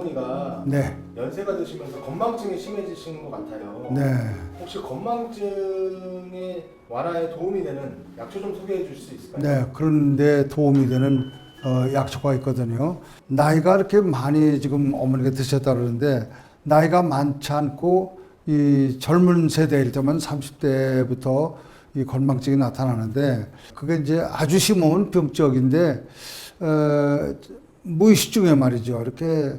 어머니가 네. 연세가 드시면서 건망증이 심해지신 것 같아요. 네. 혹시 건망증의 완화에 도움이 되는 약초 좀 소개해 주실 수 있을까요? 네. 그런데 도움이 되는 약초가 있거든요. 나이가 이렇게 많이 지금 어머니가 드셨다 그러는데 나이가 많지 않고 이 젊은 세대일 때면 30대부터 이 건망증이 나타나는데 그게 이제 아주 심한 병적인데 무의식 중에 말이죠. 이렇게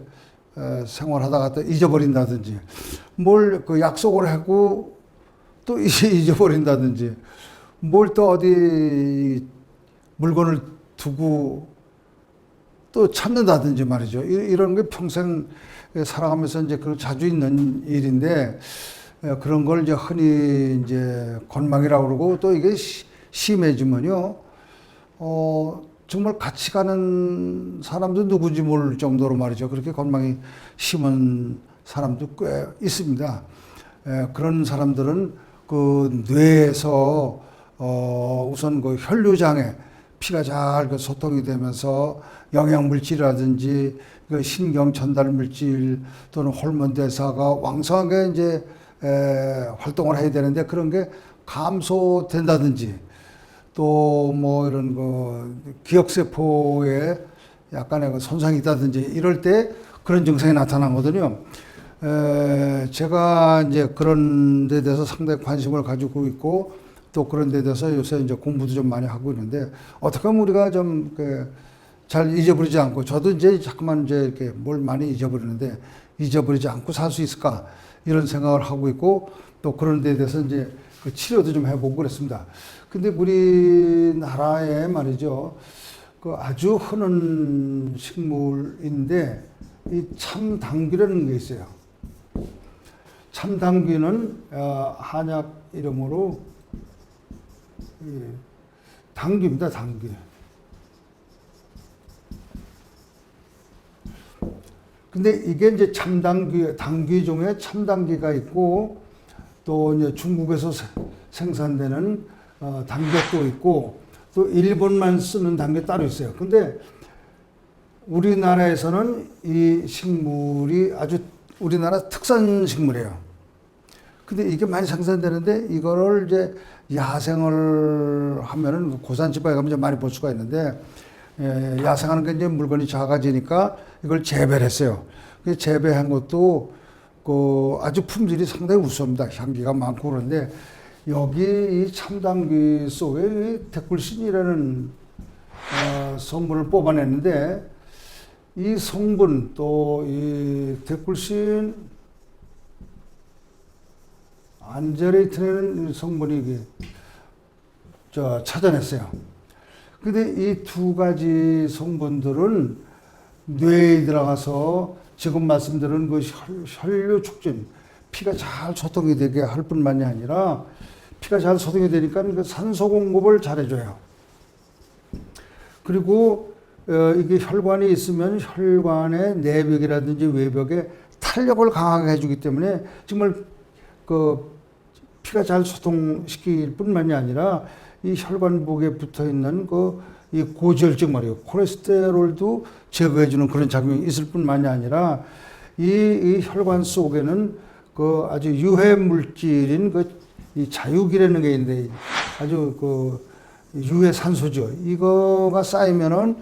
생활하다가 또 잊어버린다든지 뭘 그 약속을 하고 또 잊어버린다든지 뭘 또 어디 물건을 두고 또 찾는다든지 말이죠. 이런 게 평생 살아가면서 이제 그 자주 있는 일인데 그런 걸 이제 흔히 이제 건망이라고 그러고 또 이게 심해지면요. 정말 같이 가는 사람도 누구지 모를 정도로 말이죠. 그렇게 건망이 심한 사람도 꽤 있습니다. 그런 사람들은 그 뇌에서 우선 그 혈류장애 피가 잘 그 소통이 되면서 영양 물질이라든지 그 신경 전달 물질 또는 호르몬 대사가 왕성하게 이제 활동을 해야 되는데 그런 게 감소된다든지 또 뭐 이런 그 기억세포에 약간의 그 손상이 있다든지 이럴 때 그런 증상이 나타나거든요. 제가 이제 그런 데 대해서 상당히 관심을 가지고 있고 또 그런 데 대해서 요새 이제 공부도 좀 많이 하고 있는데 어떻게 하면 우리가 좀 잘 잊어버리지 않고 저도 이제 자꾸만 이제 이렇게 뭘 많이 잊어버리는데 잊어버리지 않고 살 수 있을까 이런 생각을 하고 있고 또 그런 데 대해서 이제 그 치료도 좀 해보고 그랬습니다. 근데 우리나라에 말이죠. 그 아주 흔한 식물인데 이 참당귀라는 게 있어요. 참당귀는 한약 이름으로 당귀입니다. 당귀. 근데 이게 이제 참당귀, 당귀 중에 참당귀가 있고 또 이제 중국에서 생산되는 당귀도 있고 또 일본만 쓰는 당귀 따로 있어요. 근데 우리나라에서는 이 식물이 아주 우리나라 특산 식물이에요. 근데 이게 많이 생산되는데 이거를 이제 야생을 하면은 고산지방에 가면 많이 볼 수가 있는데 야생하는 게 이제 물건이 작아지니까 이걸 재배를 했어요. 그 재배한 것도 그 아주 품질이 상당히 우수합니다. 향기가 많고 그런데 여기 이 참당귀 속에 이 데쿨신이라는 성분을 뽑아냈는데 이 성분 또 이 데쿨신 안제레이트라는 성분이 찾아냈어요. 근데 이 두 가지 성분들은 뇌에 들어가서 지금 말씀드린 그 혈류 촉진, 피가 잘 소통이 되게 할 뿐만이 아니라 피가 잘 소통이 되니까 그 산소 공급을 잘해줘요. 그리고 이게 혈관이 있으면 혈관의 내벽이라든지 외벽에 탄력을 강하게 해주기 때문에 정말 그 피가 잘 소통시킬 뿐만이 아니라 이 혈관복에 붙어 있는 이 고지혈증 말이에요. 콜레스테롤도 제거해주는 그런 작용이 있을 뿐만이 아니라 이 혈관 속에는 그 아주 유해 물질인 이 자유기라는 게 있는데 아주 유해 산소죠. 이거가 쌓이면은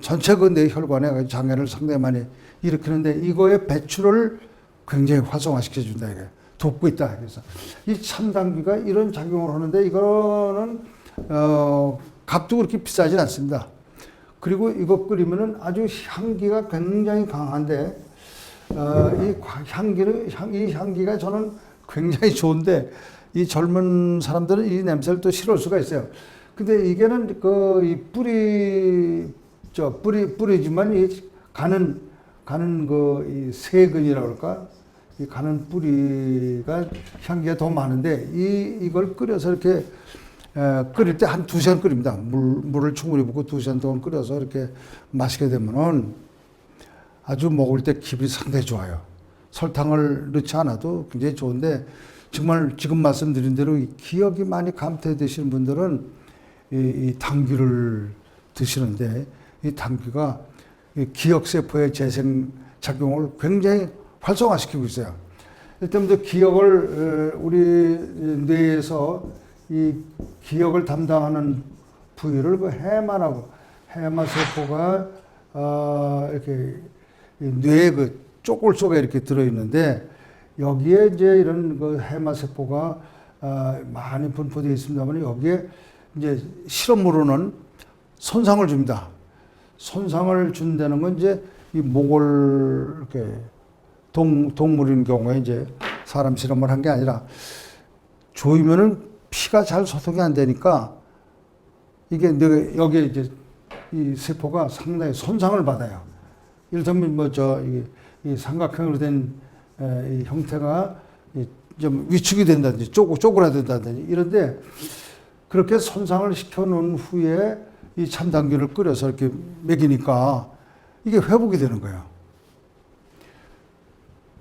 전체 내 혈관에 장애를 상당히 많이 일으키는데 이거의 배출을 굉장히 활성화시켜준다 이게. 돕고 있다. 그래서 이 참당귀가 이런 작용을 하는데 이거는 값도 그렇게 비싸진 않습니다. 그리고 이거 끓이면은 아주 향기가 굉장히 강한데 이 향기가 저는 굉장히 좋은데 이 젊은 사람들은 이 냄새를 또 싫어할 수가 있어요. 근데 이게는 이 뿌리지만 이 가는 이 세근이라고 그럴까? 이 가는 뿌리가 향기가 더 많은데 이걸 끓여서 이렇게 끓일 때 한 2시간 끓입니다. 물을 충분히 붓고 2시간 동안 끓여서 이렇게 마시게 되면은 아주 먹을 때 기분이 상당히 좋아요. 설탕을 넣지 않아도 굉장히 좋은데 정말 지금 말씀드린 대로 기억이 많이 감퇴되시는 분들은 이 당귀를 드시는데 이 당귀가 이 기억세포의 재생 작용을 굉장히 활성화시키고 있어요. 일단 먼저 기억을 우리 뇌에서 이 기억을 담당하는 부위를 그 해마세포가 이렇게 뇌의 그 쪼골 속에 이렇게 들어있는데 여기에 이제 이런 그 해마세포가 많이 분포되어 있습니다만 여기에 이제 실험으로는 손상을 줍니다. 손상을 준다는 건 이제 이 목을 이렇게 동물인 경우에 이제 사람 실험을 한 게 아니라 조이면은 피가 잘 소통이 안 되니까 이게 여기에 이제 이 세포가 상당히 손상을 받아요. 이를테면 이 삼각형으로 된 이 형태가 좀 위축이 된다든지 쪼그라든다든지 이런데 그렇게 손상을 시켜놓은 후에 이 참당귀를 끓여서 이렇게 먹이니까 이게 회복이 되는 거예요.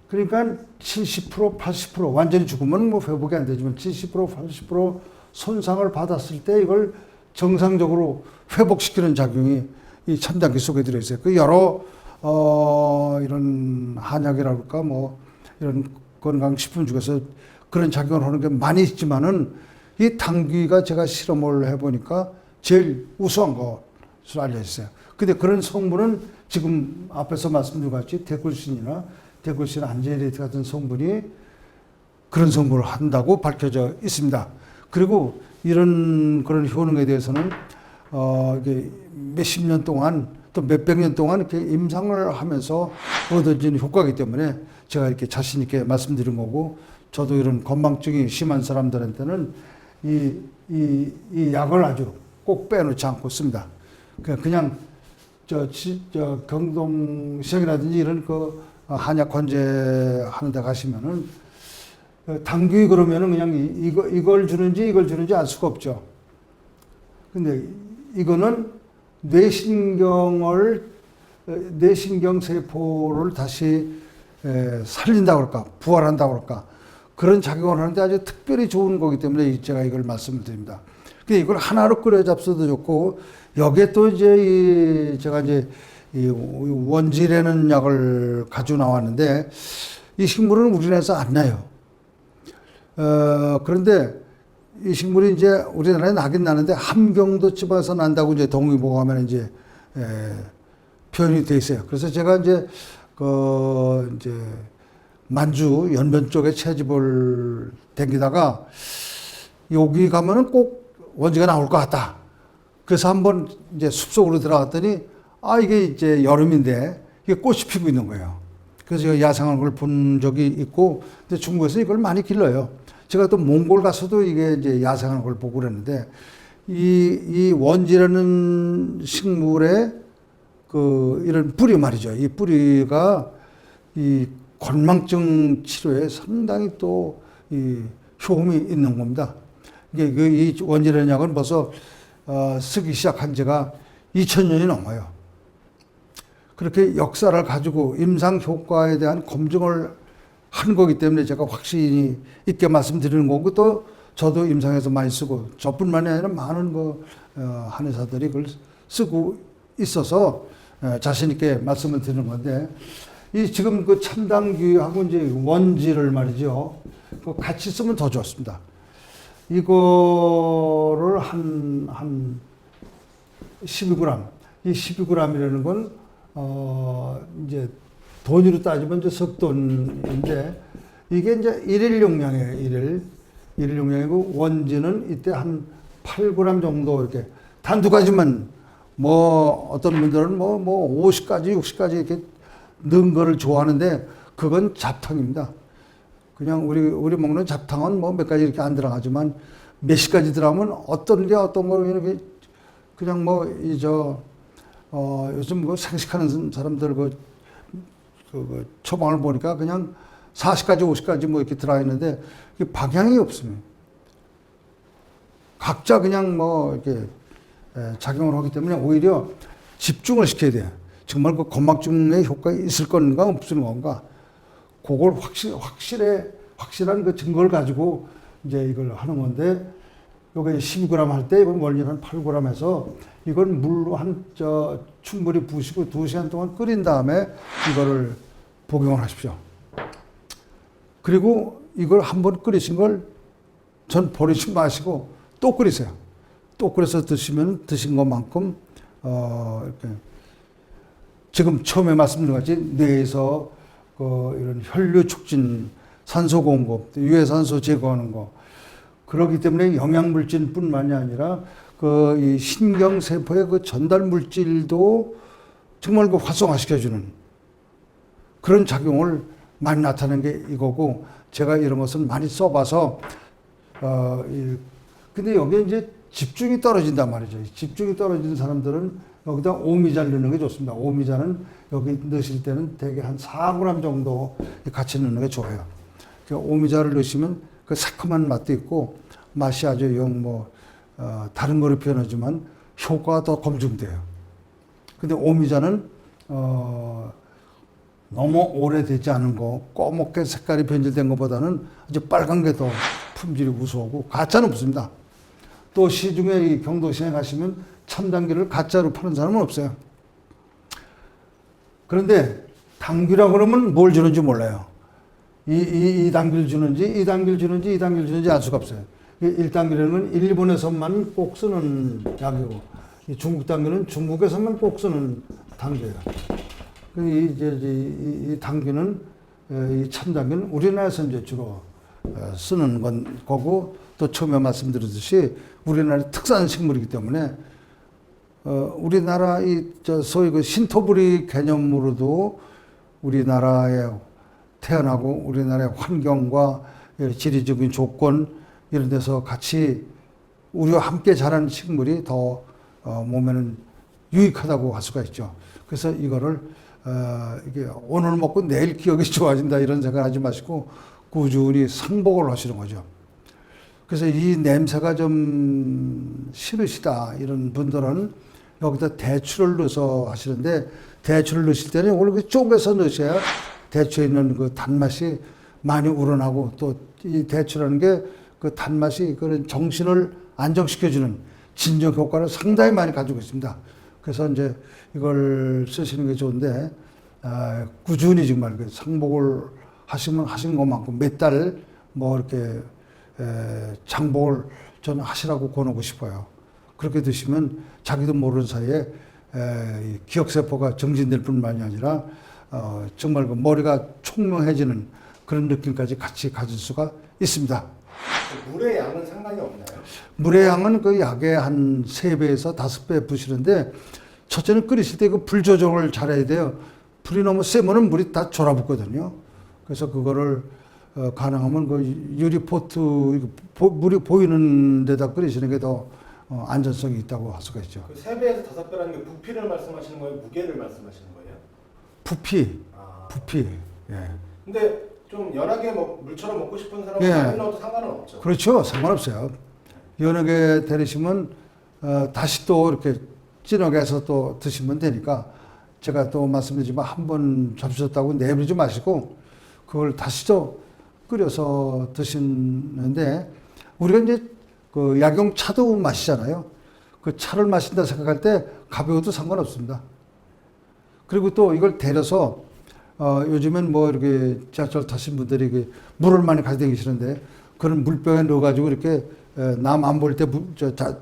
그러니까 70%, 80% 완전히 죽으면 뭐 회복이 안 되지만 70%, 80% 손상을 받았을 때 이걸 정상적으로 회복시키는 작용이 이 참당귀 속에 들어있어요. 그 여러 이런 한약이라고 할까 뭐 이런 건강식품 중에서 그런 작용을 하는 게 많이 있지만은 이 당귀가 제가 실험을 해보니까 제일 우수한 것으로 알려 있어요. 근데 그런 성분은 지금 앞에서 말씀드린 것 같이 데쿨신, 안제리트 같은 성분이 그런 성분을 한다고 밝혀져 있습니다. 그리고 그런 효능에 대해서는 이게 몇십 년 동안 또 몇백 년 동안 이렇게 임상을 하면서 얻어진 효과이기 때문에 제가 이렇게 자신 있게 말씀드린 거고 저도 이런 건망증이 심한 사람들한테는 이 약을 아주 꼭 빼놓지 않고 씁니다. 그냥 경동시장이라든지 이런 그 한약 관제하는 데 가시면은 당귀 그러면은 그냥 이걸 주는지 이걸 주는지 알 수가 없죠. 근데 이거는 뇌신경 세포를 다시 살린다고 할까, 부활한다고 할까, 그런 작용을 하는데 아주 특별히 좋은 거기 때문에 제가 이걸 말씀을 드립니다. 근데 이걸 하나로 끓여 잡숴도 좋고, 여기에 또 이제 제가 이제 이 원지라는 약을 가지고 나왔는데, 이 식물은 우리나라에서 안 나요. 그런데 이 식물이 이제 우리나라에 나긴 나는데 함경도 지방에서 난다고 이제 동의보감에 이제 표현이 돼 있어요. 그래서 제가 이제 이제 만주 연변 쪽에 채집을 댕기다가 여기 가면은 꼭 원지가 나올 것 같다. 그래서 한번 이제 숲속으로 들어갔더니 이게 이제 여름인데 이게 꽃이 피고 있는 거예요. 그래서 제가 야생한 걸 본 적이 있고, 근데 중국에서 이걸 많이 길러요. 제가 또 몽골 가서도 이게 이제 야생한 걸 보고 그랬는데, 이 원지라는 식물의 이런 뿌리 말이죠. 이 뿌리가 이 건망증 치료에 상당히 또 이 효험이 있는 겁니다. 이게 이 원지라는 약은 벌써 쓰기 시작한 지가 2000년이 넘어요. 그렇게 역사를 가지고 임상 효과에 대한 검증을 한 거기 때문에 제가 확신이 있게 말씀드리는 거고, 또 저도 임상에서 많이 쓰고, 저뿐만이 아니라 많은 한의사들이 그걸 쓰고 있어서 자신 있게 말씀을 드리는 건데, 이 지금 그 참당귀하고 이제 원지를 말이죠, 같이 쓰면 더 좋습니다. 이거를 한 12g, 이 12g이라는 건 이제 돈으로 따지면 이제 석돈인데, 이게 이제 1일 용량이에요. 1일 용량이고, 원지는 이때 한 8g 정도 이렇게 단 두 가지만, 뭐 어떤 분들은 뭐 50가지, 60가지 이렇게 넣은 거를 좋아하는데, 그건 잡탕입니다. 그냥 우리 먹는 잡탕은 뭐 몇 가지 이렇게 안 들어가지만 몇십 가지 들어가면 어떤 거 이렇게 그냥 요즘 그 생식하는 사람들 처방을 보니까 그냥 40가지, 50가지 뭐 이렇게 들어가 있는데, 방향이 없습니다. 각자 그냥 이렇게 작용을 하기 때문에 오히려 집중을 시켜야 돼요. 정말 그 건망증에 효과가 있을 건가, 없을 건가. 그걸 확실한 그 증거를 가지고 이제 이걸 하는 건데, 요게 12g 할 때 이건 원리는 한 8g 해서 이건 물로 충분히 부으시고 2시간 동안 끓인 다음에 이거를 복용을 하십시오. 그리고 이걸 한번 끓이신 걸 전 버리지 마시고 또 끓이세요. 또 끓여서 드시면 드신 것만큼 이렇게 지금 처음에 말씀드린 같이 뇌에서 이런 혈류 촉진, 산소 공급, 유해산소 제거하는 거 그렇기 때문에 영양물질뿐만이 아니라 이 신경세포의 그 전달 물질도 정말 그 활성화시켜주는 그런 작용을 많이 나타내는 게 이거고 제가 이런 것은 많이 써봐서 근데 여기에 이제 집중이 떨어진단 말이죠. 집중이 떨어지는 사람들은 여기다 오미자를 넣는 게 좋습니다. 오미자는 여기 넣으실 때는 대개 한 4g 정도 같이 넣는 게 좋아요. 그러니까 오미자를 넣으시면 그 새콤한 맛도 있고 맛이 아주 다른 거로 표현하지만 효과가 더 검증돼요. 근데 오미자는 너무 오래되지 않은 거, 꺼멓게 색깔이 변질된 것보다는 아주 빨간 게 더 품질이 우수하고 가짜는 없습니다. 또 시중에 이 경도시장에 가시면 참당귀를 가짜로 파는 사람은 없어요. 그런데 당귀라고 그러면 뭘 주는지 몰라요. 이 당귀를 주는지, 이 당귀를 주는지, 이 당귀를 주는지 알 수가 없어요. 1당귀라는 건 일본에서만 꼭 쓰는 약이고, 이 중국 당귀는 중국에서만 꼭 쓰는 당귀예요. 이 당귀는, 이 참당귀는 우리나라에서 이제 주로 쓰는 거고, 또 처음에 말씀드렸듯이 우리나라의 특산 식물이기 때문에, 우리나라 소위 그 신토부리 개념으로도 우리나라에 태어나고 우리나라의 환경과 지리적인 조건 이런 데서 같이 우리와 함께 자라는 식물이 더 몸에는 유익하다고 할 수가 있죠. 그래서 이거를 이게 오늘 먹고 내일 기억이 좋아진다 이런 생각 하지 마시고 꾸준히 상복을 하시는 거죠. 그래서 이 냄새가 좀 싫으시다 이런 분들은 여기다 대추를 넣어서 하시는데 대추를 넣으실 때는 이걸 쪼개서 넣으셔야 대추에 있는 그 단맛이 많이 우러나고 또 이 대추라는 게 그 단맛이 그런 정신을 안정시켜주는 진정 효과를 상당히 많이 가지고 있습니다. 그래서 이제 이걸 쓰시는 게 좋은데 꾸준히 정말 그 상복을 하시면 하신 것만큼 몇 달 이렇게 장복을 저는 하시라고 권하고 싶어요. 그렇게 드시면 자기도 모르는 사이에 기억세포가 정진될 뿐만이 아니라 정말 그 머리가 총명해지는 그런 느낌까지 같이 가질 수가 있습니다. 물의 양은 상관이 없나요? 물의 양은 그 약의 한 3배에서 5배 부시는데 첫째는 끓이실 때 그 불 조절을 잘해야 돼요. 불이 너무 세면은 물이 다 졸아붙거든요. 그래서 그거를 가능하면 그 유리포트 물이 보이는 데다 끓이시는 게 더 안전성이 있다고 할 수가 있죠. 그 3배에서 5배라는 게 부피를 말씀하시는 거예요? 무게를 말씀하시는 거예요? 부피. 예. 근데 좀 연하게 물처럼 먹고 싶은 사람은 예. 많이 넣어도 상관은 없죠. 그렇죠. 상관없어요. 연하게 데리시면 다시 또 이렇게 진하게 해서 또 드시면 되니까 제가 또 말씀드리지만 한 번 접수셨다고 내버리지 마시고 그걸 다시 또 끓여서 드시는데 우리가 이제 그 약용차도 마시잖아요. 그 차를 마신다 생각할 때 가벼워도 상관없습니다. 그리고 또 이걸 데려서 요즘엔 이렇게 지하철 타신 분들이 물을 많이 가지고 다니시는데 그런 물병에 넣어가지고 이렇게 남 안 볼 때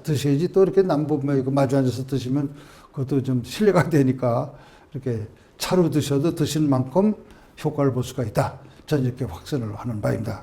드셔야지 또 이렇게 남 보면 마주 앉아서 드시면 그것도 좀 신뢰가 되니까 이렇게 차로 드셔도 드시는 만큼 효과를 볼 수가 있다. 저는 이렇게 확신을 하는 바입니다.